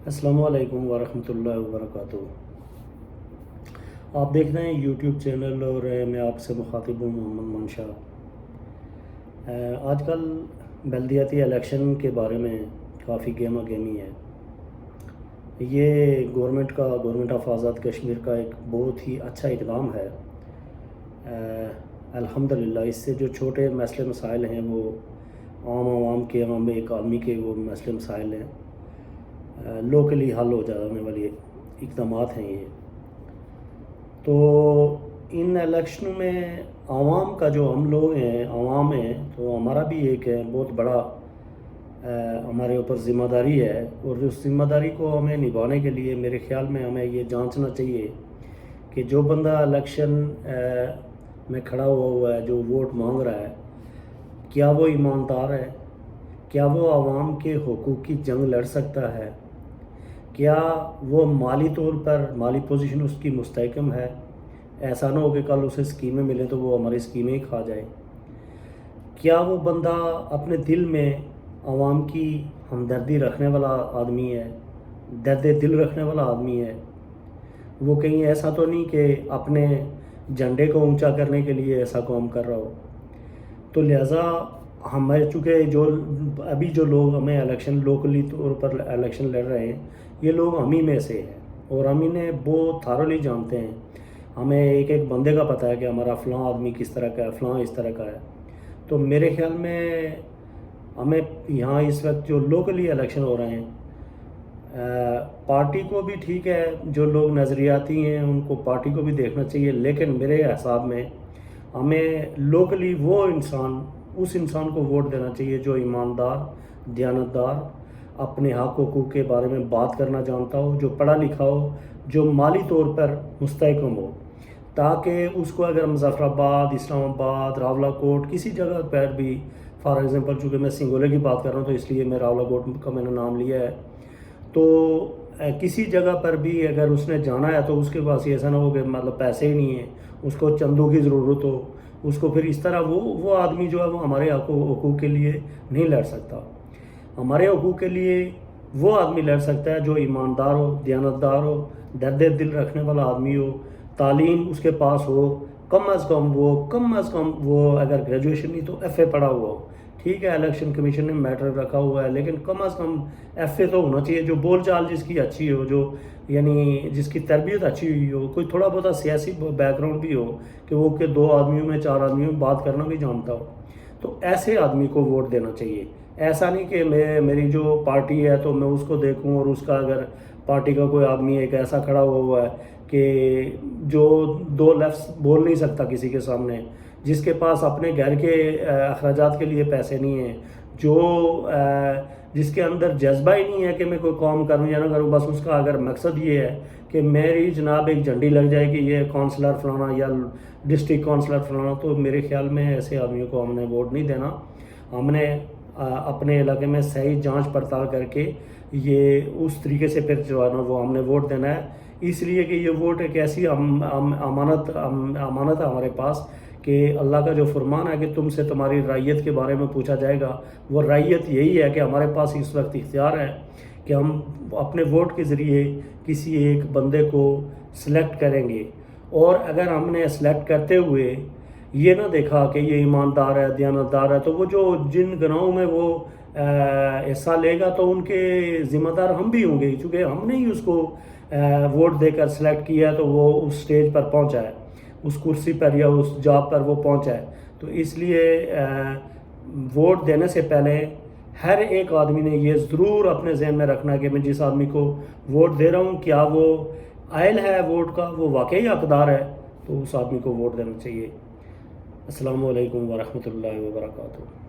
السلام علیکم ورحمۃ اللہ وبرکاتہ۔ آپ دیکھ رہے ہیں یوٹیوب چینل اور میں آپ سے مخاطب ہوں محمد منشا۔ آج کل بلدیاتی الیکشن کے بارے میں کافی گہما گہمی ہے۔ یہ گورنمنٹ آف آزاد کشمیر کا ایک بہت ہی اچھا اقدام ہے۔ الحمدللہ اس سے جو چھوٹے مسئلے مسائل ہیں وہ عوام کے ایک آدمی کے وہ مسئلے مسائل ہیں، لوکلی حل ہو جانے والے اقدامات ہیں یہ۔ تو ان الیکشنوں میں عوام کا جو ہم لوگ ہیں، عوام ہیں، تو ہمارا بھی ایک بہت بڑا ہمارے اوپر ذمہ داری ہے، اور اس ذمہ داری کو ہمیں نبھانے کے لیے میرے خیال میں ہمیں یہ جانچنا چاہیے کہ جو بندہ الیکشن میں کھڑا ہوا ہے، جو ووٹ مانگ رہا ہے، کیا وہ ایماندار ہے؟ کیا وہ عوام کے حقوق کی جنگ لڑ سکتا ہے؟ کیا وہ مالی طور پر مالی پوزیشن اس کی مستحکم ہے؟ ایسا نہ ہو کہ کل اسے اسکیمیں ملیں تو وہ ہماری اسکیمیں ہی کھا جائے۔ کیا وہ بندہ اپنے دل میں عوام کی ہمدردی رکھنے والا آدمی ہے، درد دل رکھنے والا آدمی ہے؟ وہ کہیں ایسا تو نہیں کہ اپنے جھنڈے کو اونچا کرنے کے لیے ایسا کام کر رہا ہو؟ تو لہٰذا ہمیں چونکہ ابھی جو لوگ ہمیں الیکشن لوکلی طور پر الیکشن لڑ رہے ہیں، یہ لوگ ہم ہی میں سے ہیں، اور ہم انہیں بہت تھارلی جانتے ہیں۔ ہمیں ایک ایک بندے کا پتہ ہے کہ ہمارا فلاں آدمی کس طرح کا ہے، فلاں اس طرح کا ہے۔ تو میرے خیال میں ہمیں یہاں اس وقت جو لوکلی الیکشن ہو رہے ہیں، پارٹی کو بھی ٹھیک ہے، جو لوگ نظریاتی ہیں ان کو پارٹی کو بھی دیکھنا چاہیے، لیکن میرے حساب میں ہمیں لوکلی اس انسان کو ووٹ دینا چاہیے جو ایماندار، دیانتدار، اپنے حق حقوق کے بارے میں بات کرنا جانتا ہو، جو پڑھا لکھا ہو، جو مالی طور پر مستحکم ہو، تاکہ اس کو اگر مظفر آباد، اسلام آباد، راولہ کوٹ کسی جگہ پر بھی، فار ایگزامپل چونکہ میں سنگولے کی بات کر رہا ہوں تو اس لیے میں راولہ کوٹ کا میں نے نام لیا ہے، تو کسی جگہ پر بھی اگر اس نے جانا ہے تو اس کے پاس ایسا نہ ہو کہ مطلب پیسے ہی نہیں ہیں، اس کو چندوں کی ضرورت ہو، اس کو پھر اس طرح وہ آدمی جو ہے وہ ہمارے حقوق کے لیے نہیں لڑ سکتا۔ ہمارے حقوق کے لیے وہ آدمی لڑ سکتا ہے جو ایماندار ہو، دیانتدار ہو، درد دل رکھنے والا آدمی ہو، تعلیم اس کے پاس ہو، کم از کم وہ اگر گریجویشن نہیں تو ایف اے پڑھا ہوا ہو۔ ٹھیک ہے الیکشن کمیشن نے میٹر رکھا ہوا ہے، لیکن کم از کم ایف اے تو ہونا چاہیے، جو بول چال جس کی اچھی ہو، جو یعنی جس کی تربیت اچھی ہوئی ہو، کوئی تھوڑا بہت سیاسی بیک گراؤنڈ بھی ہو کہ وہ کہ 2 آدمیوں میں 4 آدمیوں میں بات کرنا بھی جانتا ہو، تو ایسے آدمی کو ووٹ دینا چاہیے۔ ایسا نہیں کہ میری جو پارٹی ہے تو میں اس کو دیکھوں، اور اس کا اگر پارٹی کا کوئی آدمی ایک ایسا کھڑا ہوا ہے کہ جو 2 لفظ بول نہیں سکتا کسی کے سامنے، جس کے پاس اپنے گھر کے اخراجات کے لیے پیسے نہیں ہیں، جس کے اندر جذبہ ہی نہیں ہے کہ میں کوئی کام کروں یا نہ کروں، بس اس کا اگر مقصد یہ ہے کہ میری جناب ایک جھنڈی لگ جائے کہ یہ کونسلر فلانا یا ڈسٹرکٹ کونسلر فلانا، تو میرے خیال میں ایسے آدمیوں کو ہم نے ووٹ نہیں دینا۔ ہم نے اپنے علاقے میں صحیح جانچ پڑتال کر کے یہ اس طریقے سے پھر جو ہے نا وہ ہم نے ووٹ دینا ہے، اس لیے کہ یہ ووٹ ایک ایسی امانت ہے ہمارے پاس کہ اللہ کا جو فرمان ہے کہ تم سے تمہاری رعیت کے بارے میں پوچھا جائے گا، وہ رعیت یہی ہے کہ ہمارے پاس اس وقت اختیار ہے کہ ہم اپنے ووٹ کے ذریعے کسی ایک بندے کو سلیکٹ کریں گے، اور اگر ہم نے سلیکٹ کرتے ہوئے یہ نہ دیکھا کہ یہ ایماندار ہے، دیانتدار ہے، تو وہ جو جن گناہوں میں وہ حصہ لے گا تو ان کے ذمہ دار ہم بھی ہوں گے، چونکہ ہم نے ہی اس کو ووٹ دے کر سلیکٹ کیا ہے تو وہ اس سٹیج پر پہنچا ہے، اس کرسی پر یا اس جاب پر وہ پہنچا ہے۔ تو اس لیے ووٹ دینے سے پہلے ہر ایک آدمی نے یہ ضرور اپنے ذہن میں رکھنا کہ میں جس آدمی کو ووٹ دے رہا ہوں کیا وہ اہل ہے ووٹ کا، وہ واقعی حقدار ہے، تو اس آدمی کو ووٹ دینا چاہیے۔ السلام علیکم ورحمۃ اللہ وبرکاتہ۔